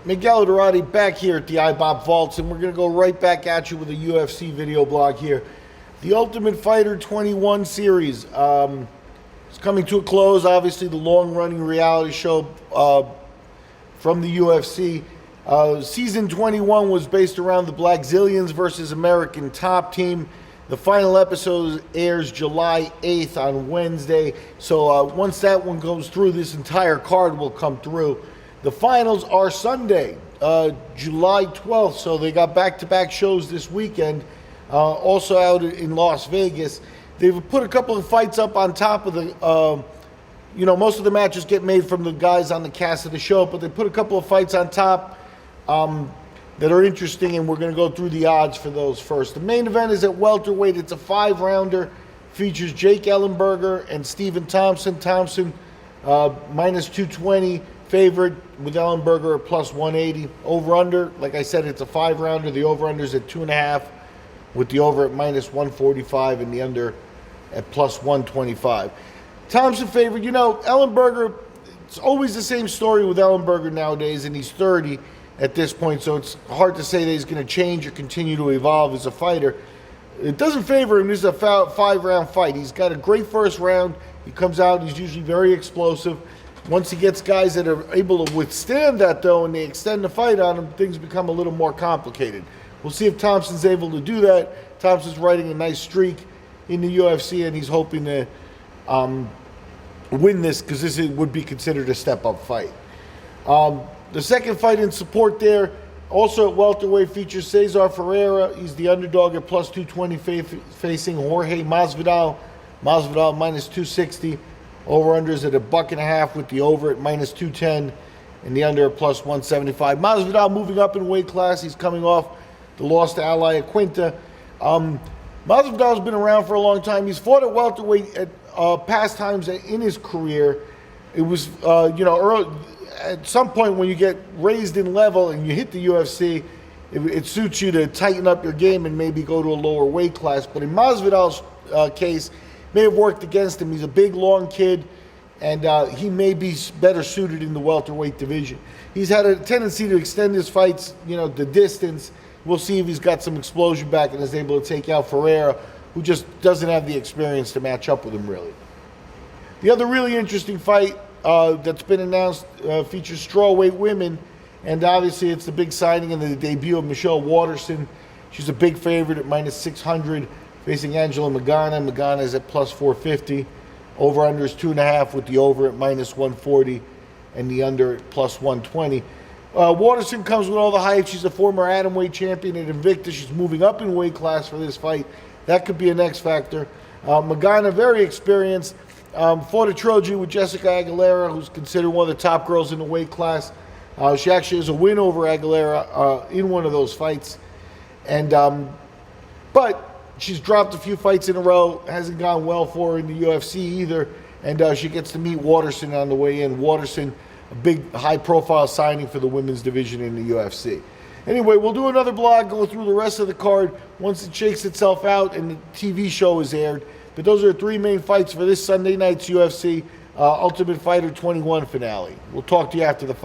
Miguel Dorati back here at the iBob Vaults, and we're going to go right back at you with a UFC video blog here. The Ultimate Fighter 21 series is coming to a close. Obviously, the long-running reality show from the UFC. Season 21 was based around the Blackzilians versus American Top Team. The final episode airs July 8th on Wednesday. So once that one goes through, this entire card will come through. The finals are Sunday, July 12th. So they got back-to-back shows this weekend. Also out in Las Vegas. They've put a couple of fights up on top of the, most of the matches get made from the guys on the cast of the show, but they put a couple of fights on top that are interesting, and we're going to go through the odds for those first. The main event is at welterweight. It's a 5-rounder. Features Jake Ellenberger and Stephen Thompson. Thompson, minus 220, favorite, with Ellenberger at plus 180. Over-under, like I said, it's a 5-rounder. The over-under's at 2.5, with the over at minus 145 and the under at plus 125. Thompson favorite. Ellenberger, it's always the same story with Ellenberger nowadays, and he's 30 at this point, so it's hard to say that he's going to change or continue to evolve as a fighter. It doesn't favor him. This is a 5-round fight. He's got a great first round. He comes out, he's usually very explosive. Once he gets guys that are able to withstand that, though, and they extend the fight on him, things become a little more complicated. We'll see if Thompson's able to do that. Thompson's riding a nice streak in the UFC, and he's hoping to win this, because this would be considered a step-up fight. The second fight in support there, also at welterweight, features Cesar Ferreira. He's the underdog at plus 220, facing Jorge Masvidal. Masvidal minus 260. Over-unders at $1.50, with the over at minus 210 and the under at plus 175. Masvidal moving up in weight class. He's coming off the loss to Al Iaquinta. Masvidal's been around for a long time. He's fought at welterweight at past times in his career. It was, early, at some point when you get raised in level and you hit the UFC, it suits you to tighten up your game and maybe go to a lower weight class. But in Masvidal's case, may have worked against him. He's a big, long kid, and he may be better suited in the welterweight division. He's had a tendency to extend his fights, the distance. We'll see if he's got some explosion back and is able to take out Ferreira, who just doesn't have the experience to match up with him, really. The other really interesting fight that's been announced features strawweight women, and obviously it's the big signing and the debut of Michelle Waterson. She's a big favorite at minus 600, facing Angela Magana. Magana is at plus 450. Over-under is 2.5, with the over at minus 140 and the under at plus 120. Waterson comes with all the hype. She's a former atomweight champion at Invicta. She's moving up in weight class for this fight. That could be an X factor. Magana, very experienced. Fought a trilogy with Jessica Aguilera, who's considered one of the top girls in the weight class. She actually has a win over Aguilera in one of those fights. But she's dropped a few fights in a row. Hasn't gone well for her in the UFC either. And she gets to meet Waterson on the way in. Waterson, a big high-profile signing for the women's division in the UFC. Anyway, we'll do another blog, go through the rest of the card once it shakes itself out and the TV show is aired. But those are the three main fights for this Sunday night's UFC Ultimate Fighter 21 finale. We'll talk to you after the fight.